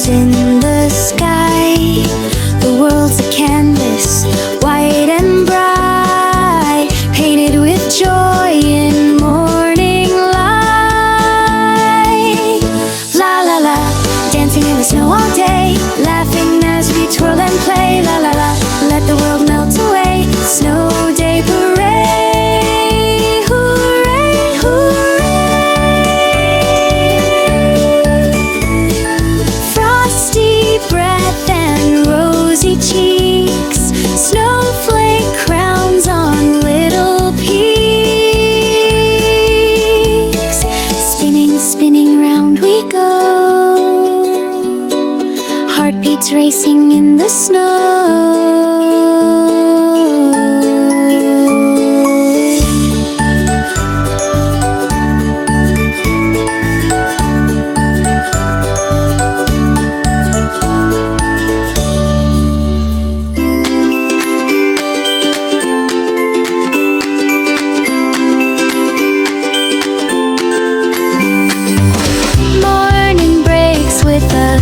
in the sky. The world's a canvas, white and bright, painted with joy in morning light. La la la, dancing in the snow all day, laughing as we twirl and play. La la la, let the world melt away. Snow day parade, hooray, hooray. Frosty breath and rosy cheeks, snowflake crowns on little peaks. Spinning, spinning round we go, heartbeats racing in the snow. Morning breaks with a